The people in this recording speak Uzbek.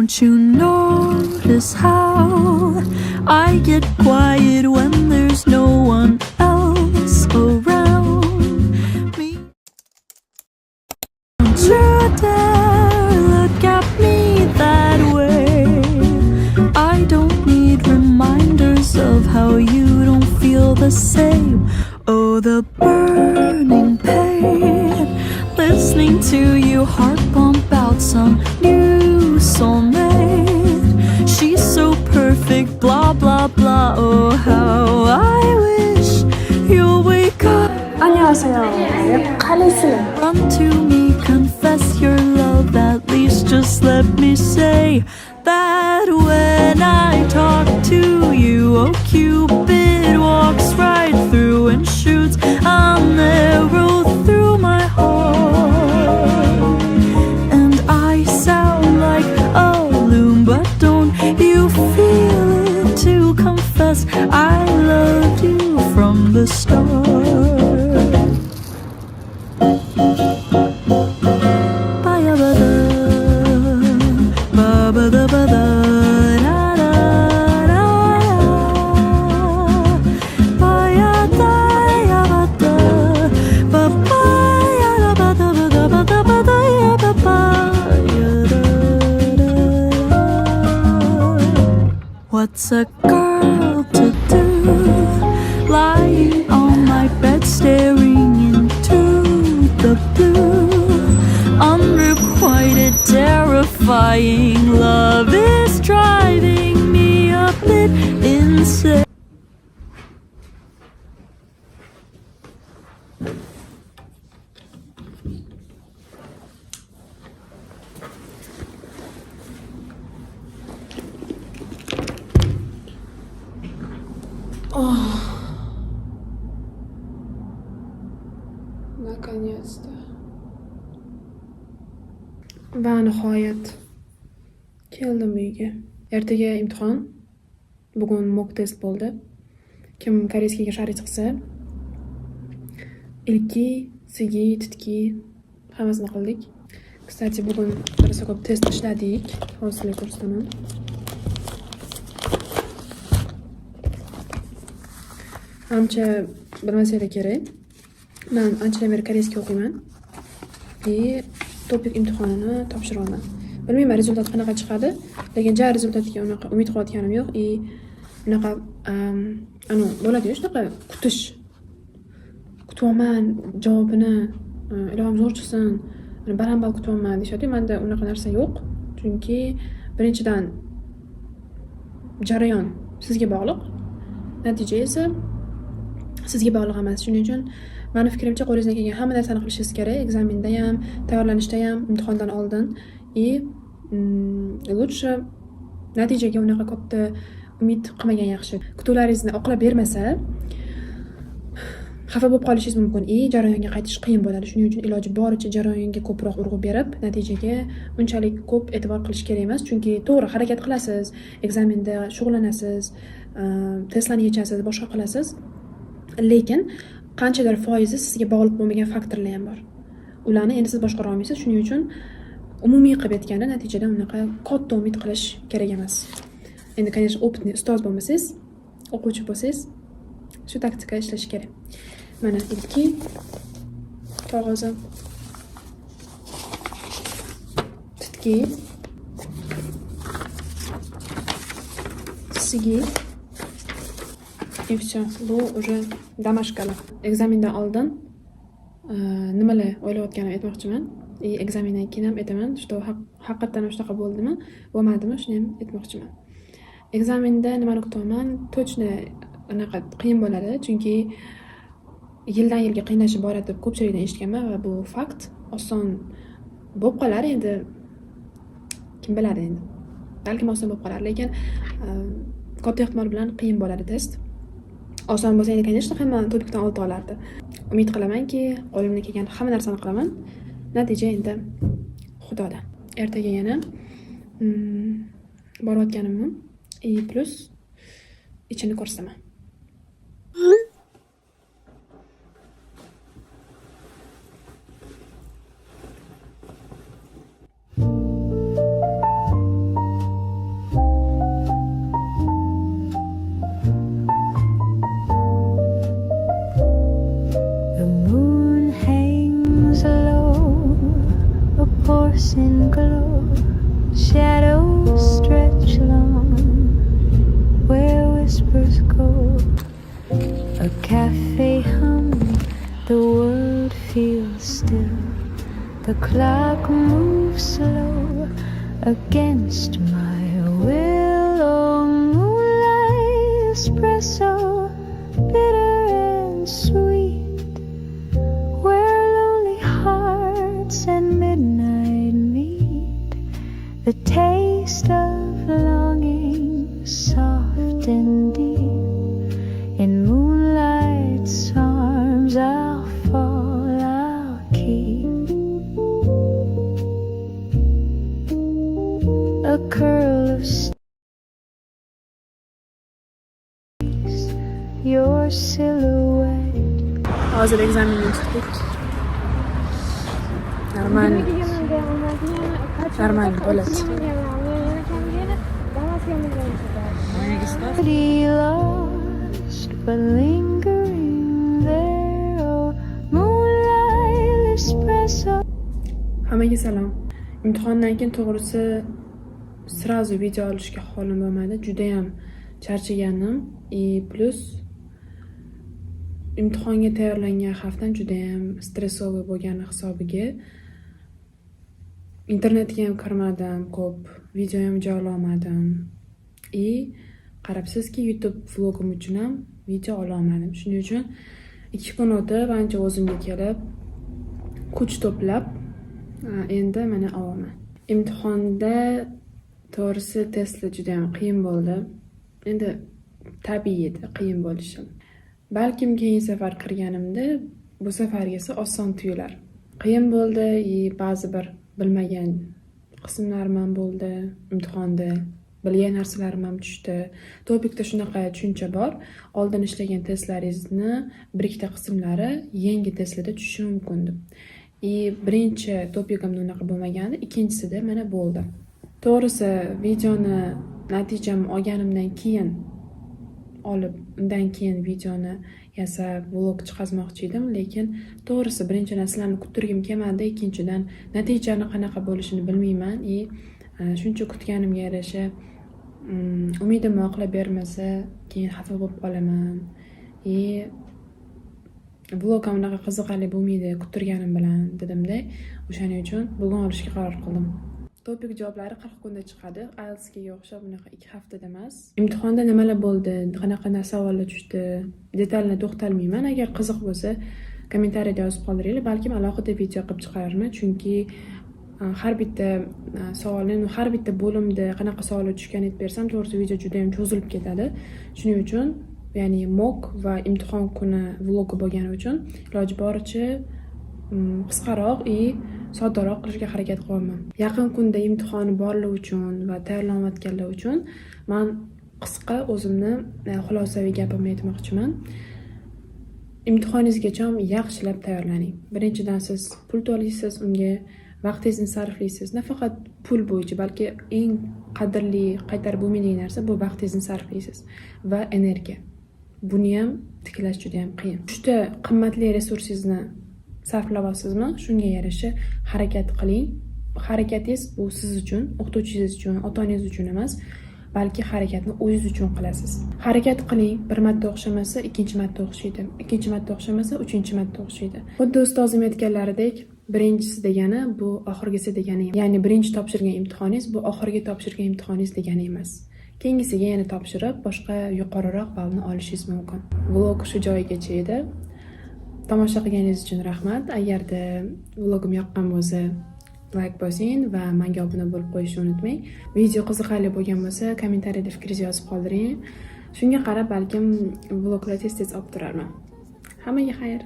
Don't you notice how I get quiet when there's no one else around me? Don't you dare look at me that way. I don't need reminders of how you don't feel the same. Oh, the burning pain, listening to you heart pump out some new soulmate. She's so perfect, blah blah blah. Oh, how I wish you'll wake up. 안녕하세요. 칼리스. Run to me, confess your love. At least just let me say that when I talk to you, oh Cupid walks right through and shoots an arrow through my heart. And I sound like a loon, but don't you feel it to confess I loved you from the start. What's a girl to do, lying on my bed staring into the blue? Unrequited, terrifying love is driving me a bit insane. Наконец-то. Va nihoyat keldim uyga. Ertaga imtihon. Bugun mock test bo'ldi. Kim koreyskiga shari chiqsa, ilki, sigi, titki hammasini qildik. Kstati, bugun rosa ko'p test ishladik. Hozirlik ko'rsataman. Ancha bilmasanglar kerak. Men anchadan beri koreyska o'qiyman. Topik imtihonini topshiraman. Bilmayman rezultat qanaqa chiqadi, lekin ja rezultatga unaqa umid qilayotganim yo'q. Unaqa bo'ladi-yu, shunaqa kutyapman javobini, ilohim zo'r chiqsin, baland kutyapman deyishadi. Menda unaqa narsa yo'q. Chunki birinchidan jarayon sizga bog'liq, natija esa sizga bog'liq emas. Shuning uchun meni fikrimcha qo'lingizdan kelgan hamma narsani qilishingiz kerak. Ekzamenda ham, tayyorlanishda ham, imtihondan oldin. Lutcha natijaga unaqa katta umid qilmagan yaxshi. Kutuvlaringizni oqlab bermasa, xafa bo'lib qolishingiz mumkin. Jarayonga qaytish qiyin bo'ladi. Shuning uchun iloji boricha jarayonga ko'proq urg'u berib, natijaga unchalik ko'p e'tibor qilish kerak emas. Chunki to'g'ri harakat qilasiz, ekzamenda shug'ullanasiz, testlarni yechasiz, boshqa qilasiz. Lekin qanchadir foizi sizga bog'liq bo'lmagan faktorlar ham bor. Ularni endi siz boshqara olmaysiz. Shuning uchun umumiy qilib aytganda natijada unaqa katta umid qilish kerak emas. Endi, конечно, opitni ustoz bo'lmasangiz, o'quvchi bo'lsangiz, shu taktika ishlash kerak. Mana ilki qog'ozi, titki, sigi. И все. Bu уже damashqalar. Ekzamindan oldin nimalar o'ylayotganimni aytmoqchiman. Ekzamindan keyin ham aytaman. Что haqiqatan shunaqa bo'ldimi, bo'lmadimi, shuni ham aytmoqchiman. Ekzaminda nimani kutaman? Точно anaqa qiyin bo'ladi, chunki yildan yilga qiynashib boradi deb ko'pchilikdan eshitganman va bu fakt. Oson bo'lib qolar endi. Kim biladi endi. Balki oson bo'lib qolar, lekin katta ehtimol bilan qiyin bo'ladi test. Oson bo'lsa edi, конечно, hamma topikdan 6 olardi. Umid qilamanki, qo'limdan kelgan hamma narsani qilaman. Natija endi Xudodan. Ertaga yana borayotganimni plus ichini ko'rsataman. shadows stretch long where whispers go. A cafe hum, the world feels still. The clock moves slow against my will. Oh, moonlight espresso, bitter and sweet, where lonely hearts and midnight meet. The taste of longing, soft and deep. In moonlight's arms I'll fall, I'll keep a curl of stays, your silhouette. Hozir ekzamindan chiqdik. Нормально bo'ladi. Pretty lost but lingering there. Oh, moonlight espresso. Hammaga salom. Imtihondan keyin to'g'risi srazu video olishga holim bo'lmadi. Juda ham charchagandim. Plus imtihonga tayyorlangan haftam juda ham stressovый bo'lgani hisobiga internetga ham kirmadim, ko'p video ham joylay olmadim. Qarabsizki, YouTube vlogim uchun ham video ola olmadim. Shuning uchun 2 kun o'tib, ancha o'zimga kelib, kuch to'plab, endi mana olaman. Imtihonda to'g'risi testlar juda ham qiyin bo'ldi. Endi tabiiy edi qiyin bo'lishi. Balkim keyingi safar kirganimda bu safargisi oson tuyular. Qiyin bo'ldi, ba'zi bir bilmagan qismlarim ham bo'ldi imtihonda. Bilgan narsalarim ham tushdi. Topikda shunaqa tushuncha bor. Oldin ishlagan testlaringizni bir-ikkita qismlari yangi testlarda tushishi mumkin deb. Birinchi topigimda unaqa bo'lmagandi, ikkinchisida mana bo'ldi. To'g'risi, videoni natijamni olganimdan keyin undan keyin videoni yasab, vlog chiqazmoqchi edim, lekin to'g'risi birinchi narsalarni kuttirgim kelmadi, ikkinchidan natijani qanaqa bo'lishini bilmayman. Shuncha kutganimga yarasha umidim oqlab bermasa, keyin xafa bo'lib qolaman. Vlog ham unaqa qiziqarli bo'lmaydi kuttirganim bilan dedimda, o'shaning uchun bugun olishga qaror qildim. Topik javoblari 40 kunda chiqadi. IELTSga o'xshab unaqa 2 haftada emas. Imtihonda nimalar bo'ldi, qanaqa savollar tushdi, detalni to'xtalmayman. Agar qiziq bo'lsa, kommentariyada yozib qoldiringlar. Balkim alohida video qilib chiqararman, chunki har bitta savolni, har bitta bo'limda qanaqa savollar tushganini aytib bersam, to'g'risi video juda ham cho'zilib ketadi. Shuning uchun, ya'ni mock va imtihon kuni vlogi bo'lgani uchun iloji boricha qisqaroq soddaroq qilishga harakat qilaman. Yaqin kunda imtihoni borlar uchun va tayyorlanayotganlar uchun men qisqa o'zimni xulosaviy gapimni aytmoqchiman. Imtihoningizgacha yaxshilab tayyorlaning. Birinchidan siz pul to'laysiz, unga vaqtingizni sarflaysiz. Nafaqat pul bo'yicha, balki eng qadrli, qaytarib bo'lmaydigan narsa bu vaqtingizni sarflaysiz va energiya. Buni ham tiklash juda ham qiyin. Juda qimmatli resursingizni sarflayapsizmi? Shunga yarasha harakat qiling. Harakatingiz bu siz uchun, o'qituvchingiz uchun, ota-onangiz uchun emas, balki harakatni o'zingiz uchun qilasiz. Harakat qiling. Bir marta o'xshamasa, ikkinchi marta o'xshaydi. Ikkinchi marta o'xshamasa, uchinchi marta o'xshaydi. Xuddi ustozim aytganlaridek, birinchisi degani bu oxirgisi degani. Ya'ni birinchi topshirgan imtihoningiz bu oxirgi topshirgan imtihoningiz degani emas. Keyingisiga yana topshirib, boshqa yuqoriroq ballni olishingiz mumkin. Vlog shu joyigacha edi. Tomosha qilganingiz uchun rahmat. Agarda vlogim yoqqan bo'lsa, like bosing va menga obuna bo'lib qo'yishni unutmang. Video qiziqarli bo'lgan bo'lsa, kommentariyada fikringizni yozib qoldiring. Shunga qarab balkim vloglar tez-tez olib turarman. Hammaga xayr.